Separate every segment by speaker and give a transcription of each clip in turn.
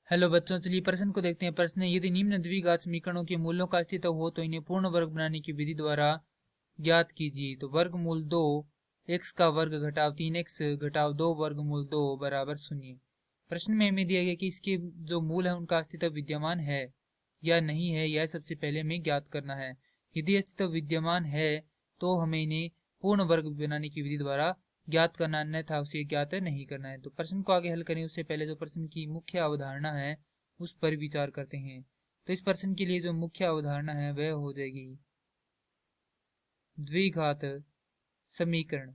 Speaker 1: Hello बच्चों, चलिए प्रश्न को देखते हैं। प्रश्न है, यदि निम्न द्विघात समीकरणों के मूल्यों का अस्तित्व हो तो इन्हें पूर्ण वर्ग बनाने की विधि द्वारा ज्ञात कीजिए। तो वर्गमूल 2 x का वर्ग घटाव 3x घटाव 2 वर्गमूल 2 बराबर 0। प्रश्न में हमें दिया गया कि इसके जो मूल है उनका अस्तित्व विद्यमान है या नहीं है, यह सबसे पहले हमें ज्ञात करना है। यदि अस्तित्व विद्यमान है तो हमें इन्हें पूर्ण वर्ग बनाने की विधि द्वारा ज्ञात करना, अन्यथा उसे ज्ञात नहीं करना है। तो प्रश्न को आगे हल करें उससे पहले जो प्रश्न की मुख्य अवधारणा है उस पर विचार करते हैं। तो इस प्रश्न के लिए जो मुख्य अवधारणा है वह हो जाएगी द्विघात समीकरण।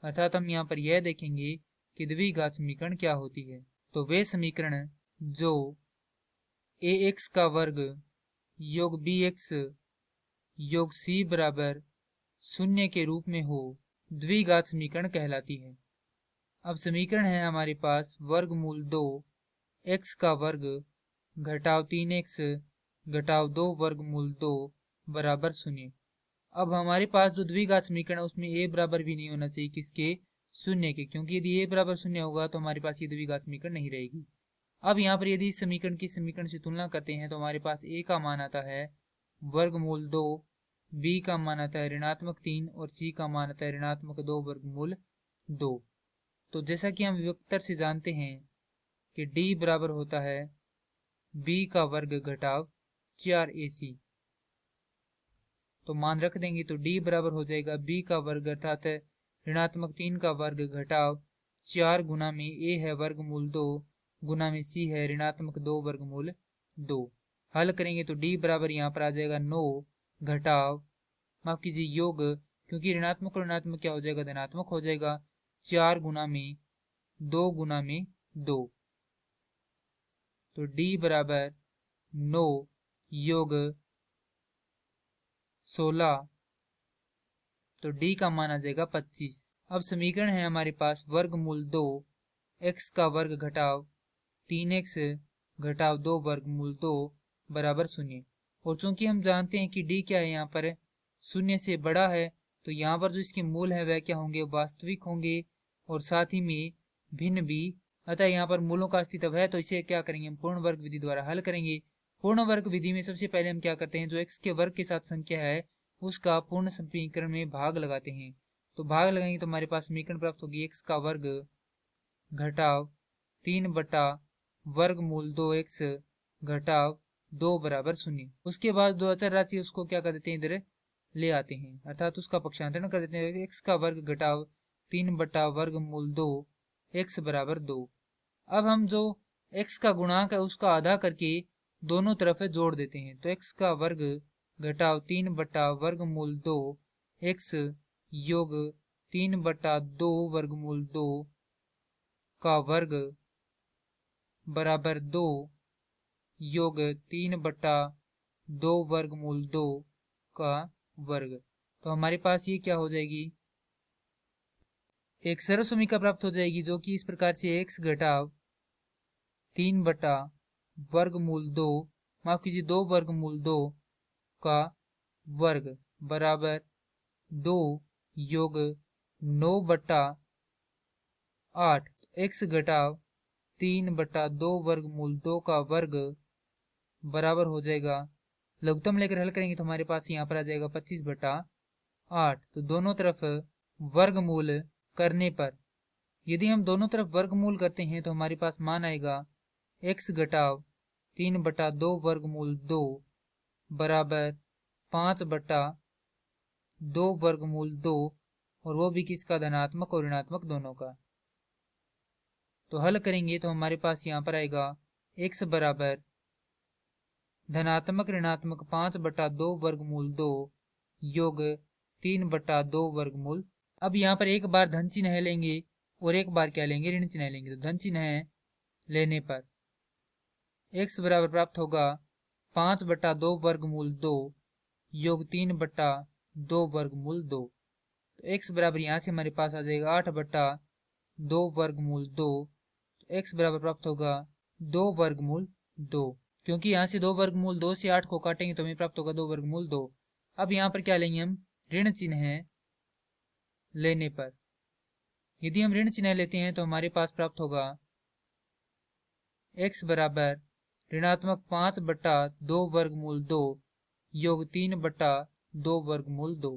Speaker 1: अर्थात हम यहाँ पर यह देखेंगे कि द्विघात समीकरण क्या होती है। तो वे समीकरण जो ax का वर्ग योग bx योग c बराबर 0 के रूप में हो, द्विघात समीकरण कहलाती है। अब समीकरण है हमारे पास वर्गमूल 2 x का वर्ग घटाव 3x घटाव 2 वर्गमूल 2 बराबर 0। अब हमारे पास जो द्विघात समीकरण है उसमें a बराबर भी नहीं होना चाहिए किसके, 0 के, क्योंकि यदि a बराबर 0 होगा तो हमारे पास ये द्विघात समीकरण नहीं रहेगी। अब यहाँ पर यदि इस समीकरण की समीकरण से तुलना करते हैं तो हमारे पास a का मान आता है वर्गमूल 2, b का मान आता है ऋणात्मक 3 और c का मान आता है ऋणात्मक 2 वर्गमूल 2। तो जैसा कि हम विभक्तर से जानते हैं कि d बराबर होता है b का वर्ग घटाव 4ac, तो मान रख देंगे तो d बराबर हो जाएगा b का वर्ग अर्थात ऋणात्मक 3 का वर्ग घटाव 4 गुना में a है वर्गमूल 2 गुना में c है ऋणात्मक 2 वर्गमूल 2। हल करेंगे तो d बराबर यहाँ पर आ जाएगा 9 घटाव, माफ कीजिए योग, क्योंकि ऋणात्मक और ऋणात्मक क्या हो जाएगा, धनात्मक हो जाएगा, 4 गुना में 2 गुना में 2। तो d बराबर 9 योग 16, तो d का मान आ जाएगा 25। अब समीकरण है हमारे पास वर्गमूल 2 x का वर्ग घटाव 3x घटाव 2 वर्गमूल 2 बराबर 0। और चूंकि हम जानते हैं कि d क्या है, यहाँ पर 0 से बड़ा है, तो यहाँ पर जो इसके मूल है वह क्या होंगे, वास्तविक होंगे और साथ ही में भिन्न भी। अतः यहाँ पर मूलों का अस्तित्व है, तो इसे क्या करेंगे, हम पूर्ण वर्ग विधि द्वारा हल करेंगे। पूर्ण वर्ग विधि में सबसे पहले हम क्या करते हैं, जो x के वर्ग के साथ संख्या है उसका पूर्ण समीकरण में भाग लगाते हैं। तो भाग लगाएंगे तो हमारे पास समीकरण प्राप्त होगी x का वर्ग घटाव 3 बटा वर्गमूल 2x घटाव 2 बराबर 0। उसके बाद जो अचर राशि उसको क्या कर देते हैं, इधर ले आते हैं, अर्थात उसका पक्षांतरण कर देते हैं। x का वर्ग घटाव 3 बटा वर्गमूल 2 x बराबर 2। अब हम जो x का गुणांक है उसका आधा करके दोनों तरफ जोड़ देते हैं। तो x का वर्ग घटाव 3 बटा वर्गमूल 2 x योग 3 बटा 2 वर्गमूल 2 का वर्ग बराबर 2 योग 3 बटा 2 वर्गमूल 2 का वर्ग। तो हमारे पास ये क्या हो जाएगी, एक सरल समीकरण प्राप्त हो जाएगी जो कि इस प्रकार से x घटाव 3 बटा वर्गमूल 2, माफ कीजिए 2 वर्गमूल 2 का वर्ग बराबर 2 योग 9 बटा 8, x घटाव 3 बटा 2 वर्गमूल 2 का वर्ग बराबर हो जाएगा, लघुत्तम लेकर हल करेंगे तो हमारे पास यहाँ पर आ जाएगा 25 बटा 8। तो दोनों तरफ वर्गमूल करने पर, यदि हम दोनों तरफ वर्गमूल करते हैं तो हमारे पास मान आएगा x घटाव 3 बटा 2 वर्गमूल 2 बराबर 5 बटा 2 वर्गमूल 2, और वो भी किसका, धनात्मक और ऋणात्मक दोनों का। तो हल करेंगे तो हमारे पास यहाँ पर आएगा x बराबर धनात्मक ऋणात्मक 5 बटा 2 वर्गमूल 2 योग 3 बटा 2 वर्गमूल। अब यहाँ पर एक बार धन चिन्ह लेंगे और एक बार क्या लेंगे, ऋण चिन्ह लेंगे। तो धन चिन्ह लेने पर x बराबर प्राप्त होगा 5 बटा 2 वर्गमूल 2 योग 3 बटा 2 वर्गमूल 2। तो x बराबर यहाँ से हमारे पास आ जाएगा 8 बटा 2 वर्गमूल 2। तो x बराबर प्राप्त होगा 2 वर्गमूल 2, क्योंकि यहाँ से 2 वर्गमूल 2 से 8 को काटेंगे तो हमें प्राप्त होगा 2 वर्गमूल 2। अब यहाँ पर क्या लेंगे हम, ऋण चिन्ह लेने पर, यदि हम ऋण चिन्ह लेते हैं तो हमारे पास प्राप्त होगा x बराबर ऋणात्मक 5/2 वर्गमूल 2 योग 3/2 वर्गमूल 2।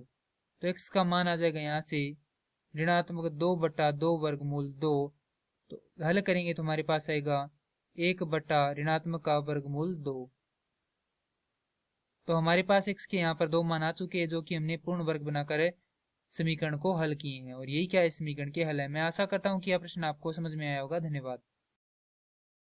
Speaker 1: तो x का मान आ जाएगा यहाँ से ऋणात्मक 2/2 वर्गमूल 2। तो हल करेंगे तो हमारे पास आएगा 1/ऋणात्मक का वर्गमूल 2। तो हमारे पास x के यहाँ पर दो मान आ चुके हैं जो कि हमने पूर्ण वर्ग बनाकर समीकरण को हल किए हैं, और यही क्या है समीकरण के हल है। मैं आशा करता हूँ कि यह प्रश्न आपको समझ में आया होगा। धन्यवाद।